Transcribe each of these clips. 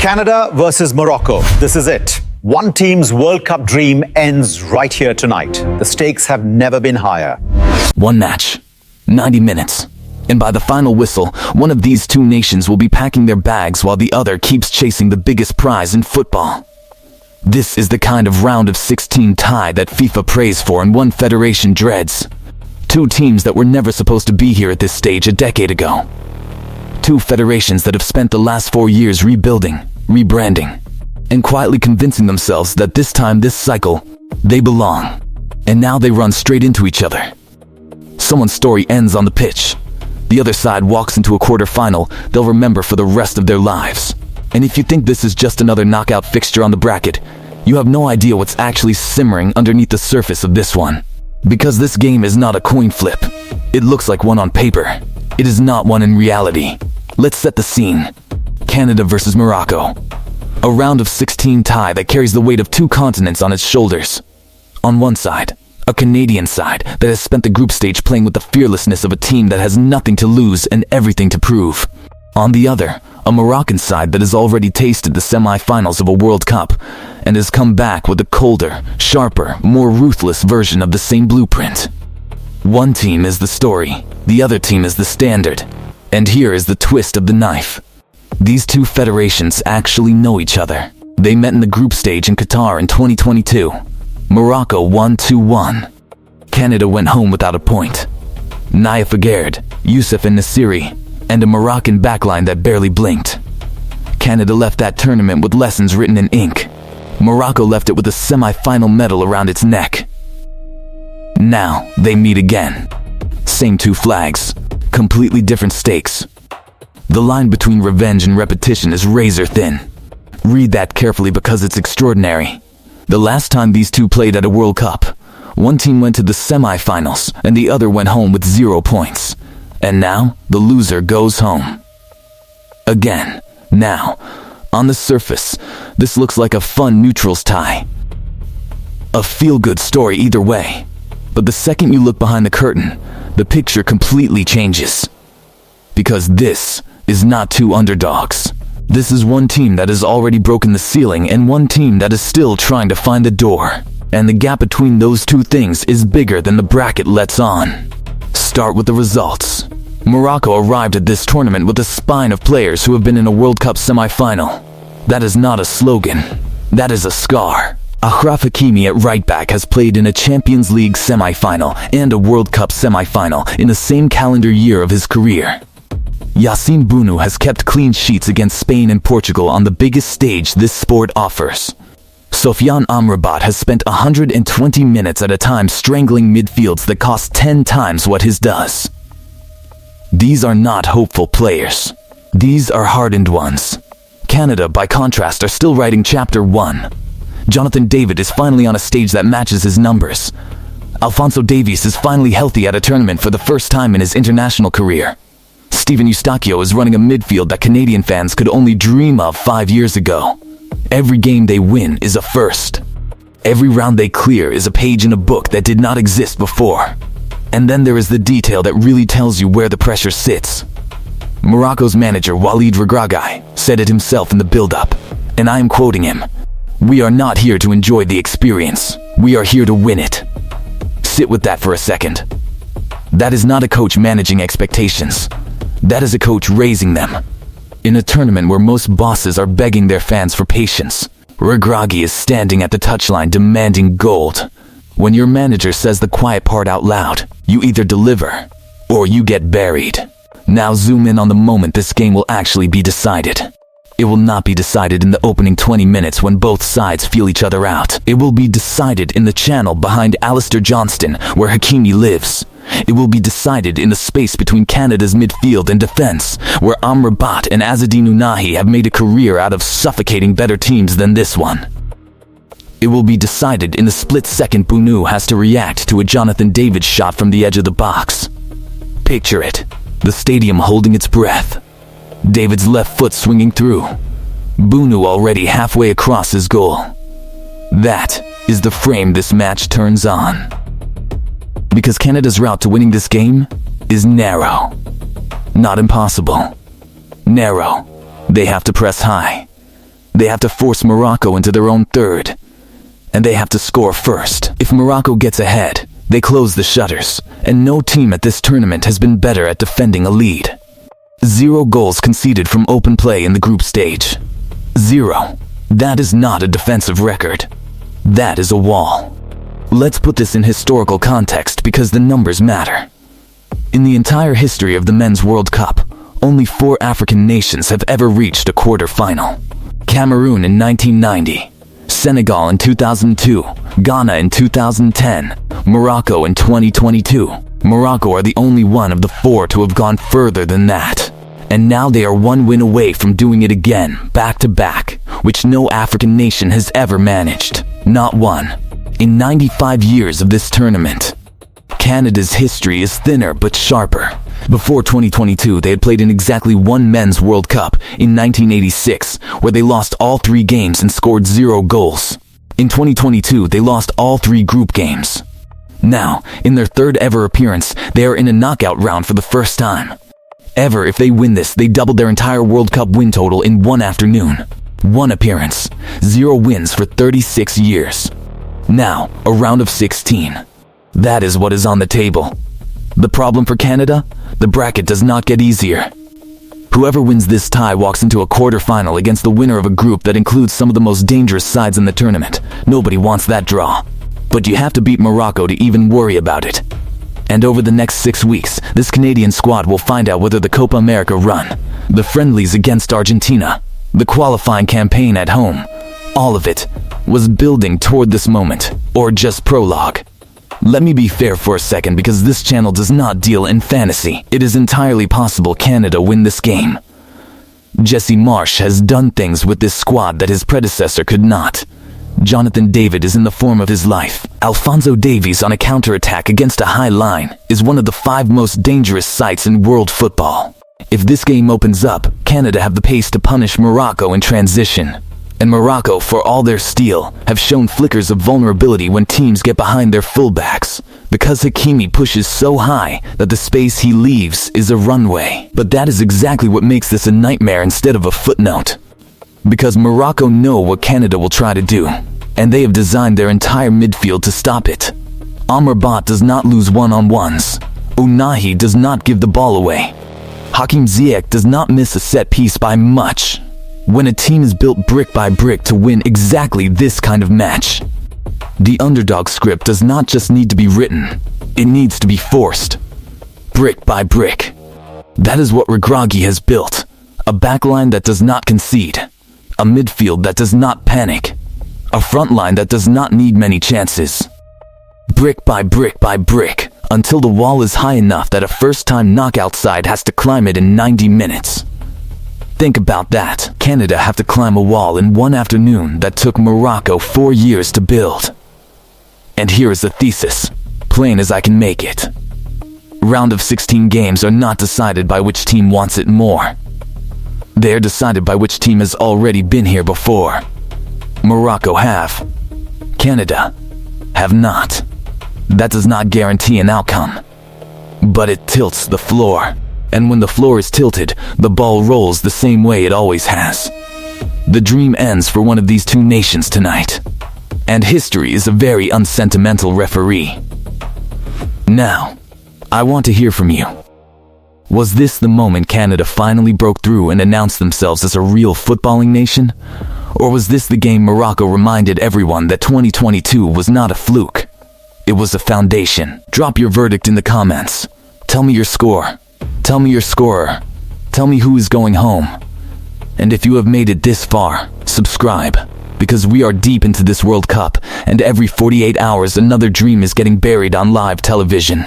Canada versus Morocco. This is it. One team's World Cup dream ends right here tonight. The stakes have never been higher. One match, 90 minutes. And by the final whistle, one of these two nations will be packing their bags while the other keeps chasing the biggest prize in football. This is the kind of round of 16 tie that FIFA prays for and one federation dreads. Two teams that were never supposed to be here at this stage a decade ago. Two federations that have spent the last 4 years rebuilding, rebranding, and quietly convincing themselves that this time, this cycle, they belong. And now they run straight into each other. Someone's story ends on the pitch. The other side walks into a quarterfinal they'll remember for the rest of their lives. And if you think this is just another knockout fixture on the bracket, you have no idea what's actually simmering underneath the surface of this one. Because this game is not a coin flip. It looks like one on paper. It is not one in reality. Let's set the scene. Canada versus Morocco. A round of 16 tie that carries the weight of two continents on its shoulders. On one side, a Canadian side that has spent the group stage playing with the fearlessness of a team that has nothing to lose and everything to prove. On the other, a Moroccan side that has already tasted the semi-finals of a World Cup and has come back with a colder, sharper, more ruthless version of the same blueprint. One team is the story, the other team is the standard. And here is the twist of the knife. These two federations actually know each other. They met in the group stage in Qatar in 2022. Morocco won 2-1. Canada went home without a point. Naya Fagerd, Youssef and Nassiri, and a Moroccan backline that barely blinked. Canada left that tournament with lessons written in ink. Morocco left it with a semi-final medal around its neck. Now, they meet again. Same two flags, completely different stakes. The line between revenge and repetition is razor thin. Read that carefully because it's extraordinary. The last time these two played at a World Cup, one team went to the semi-finals and the other went home with 0 points. And now, the loser goes home. Again. Now, on the surface, this looks like a fun neutrals tie. A feel-good story either way. But the second you look behind the curtain, the picture completely changes. Because this is not two underdogs. This is one team that has already broken the ceiling and one team that is still trying to find the door. And the gap between those two things is bigger than the bracket lets on. Start with the results. Morocco arrived at this tournament with a spine of players who have been in a World Cup semi-final. That is not a slogan. That is a scar. Achraf Hakimi at right back has played in a Champions League semi-final and a World Cup semi-final in the same calendar year of his career. Yassine Bounou has kept clean sheets against Spain and Portugal on the biggest stage this sport offers. Sofiane Amrabat has spent 120 minutes at a time strangling midfields that cost 10 times what his does. These are not hopeful players. These are hardened ones. Canada, by contrast, are still writing chapter 1. Jonathan David is finally on a stage that matches his numbers. Alphonso Davies is finally healthy at a tournament for the first time in his international career. Steven Eustachio is running a midfield that Canadian fans could only dream of 5 years ago. Every game they win is a first. Every round they clear is a page in a book that did not exist before. And then there is the detail that really tells you where the pressure sits. Morocco's manager Walid Regragui said it himself in the build-up, and I am quoting him. "We are not here to enjoy the experience. We are here to win it." Sit with that for a second. That is not a coach managing expectations. That is a coach raising them. In a tournament where most bosses are begging their fans for patience, Regragui is standing at the touchline demanding gold. When your manager says the quiet part out loud, you either deliver or you get buried. Now zoom in on the moment this game will actually be decided. It will not be decided in the opening 20 minutes when both sides feel each other out. It will be decided in the channel behind Alistair Johnston, where Hakimi lives. It will be decided in the space between Canada's midfield and defense, where Amrabat and Azzedine Ounahi have made a career out of suffocating better teams than this one. It will be decided in the split second Bounou has to react to a Jonathan David shot from the edge of the box. Picture it, the stadium holding its breath. David's left foot swinging through. Bounou already halfway across his goal. That is the frame this match turns on. Because Canada's route to winning this game is narrow. Not impossible. Narrow. They have to press high. They have to force Morocco into their own third, and they have to score first. If Morocco gets ahead, they close the shutters, and no team at this tournament has been better at defending a lead. 0 goals conceded from open play in the group stage. 0. That is not a defensive record. That is a wall. Let's put this in historical context because the numbers matter. In the entire history of the Men's World Cup, only 4 African nations have ever reached a quarter-final. Cameroon in 1990, Senegal in 2002, Ghana in 2010, Morocco in 2022. Morocco are the only one of the 4 to have gone further than that. And now they are 1 win away from doing it again, back to back, which no African nation has ever managed. Not one. In 95 years of this tournament. Canada's history is thinner but sharper. Before 2022, they had played in exactly 1 Men's World Cup in 1986, where they lost all 3 games and scored 0 goals. In 2022, they lost all 3 group games. Now, in their 3rd ever appearance, they are in a knockout round for the first time. Ever, if they win this, they double their entire World Cup win total in 1 afternoon. 1 appearance, 0 wins for 36 years. Now, a round of 16. That is what is on the table. The problem for Canada? The bracket does not get easier. Whoever wins this tie walks into a quarter-final against the winner of a group that includes some of the most dangerous sides in the tournament. Nobody wants that draw. But you have to beat Morocco to even worry about it. And over the next 6 weeks, this Canadian squad will find out whether the Copa America run, the friendlies against Argentina, the qualifying campaign at home, all of it was building toward this moment, or just prologue. Let me be fair for a second because this channel does not deal in fantasy. It is entirely possible Canada win this game. Jesse Marsch has done things with this squad that his predecessor could not. Jonathan David is in the form of his life. Alphonso Davies on a counterattack against a high line is one of the 5 most dangerous sights in world football. If this game opens up, Canada have the pace to punish Morocco in transition. And Morocco, for all their steel, have shown flickers of vulnerability when teams get behind their fullbacks, because Hakimi pushes so high that the space he leaves is a runway. But that is exactly what makes this a nightmare instead of a footnote. Because Morocco know what Canada will try to do, and they have designed their entire midfield to stop it. Amrabat does not lose one-on-ones. Unahi does not give the ball away. Hakim Ziyech does not miss a set piece by much. When a team is built brick by brick to win exactly this kind of match, the underdog script does not just need to be written, it needs to be forced. Brick by brick. That is what Regragui has built. A backline that does not concede. A midfield that does not panic. A front line that does not need many chances. Brick by brick by brick, until the wall is high enough that a first-time knockout side has to climb it in 90 minutes. Think about that. Canada have to climb a wall in 1 afternoon that took Morocco 4 years to build. And here is the thesis, plain as I can make it. Round of 16 games are not decided by which team wants it more. They are decided by which team has already been here before. Morocco have. Canada have not. That does not guarantee an outcome. But it tilts the floor. And when the floor is tilted, the ball rolls the same way it always has. The dream ends for one of these 2 nations tonight. And history is a very unsentimental referee. Now, I want to hear from you. Was this the moment Canada finally broke through and announced themselves as a real footballing nation? Or was this the game Morocco reminded everyone that 2022 was not a fluke? It was a foundation. Drop your verdict in the comments. Tell me your score. Tell me your scorer. Tell me who is going home. And if you have made it this far, subscribe. Because we are deep into this World Cup, and every 48 hours another dream is getting buried on live television.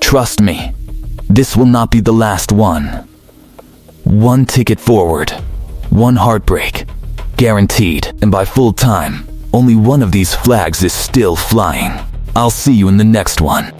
Trust me, this will not be the last one. 1 ticket forward, 1 heartbreak, guaranteed. And by full time, only one of these flags is still flying. I'll see you in the next one.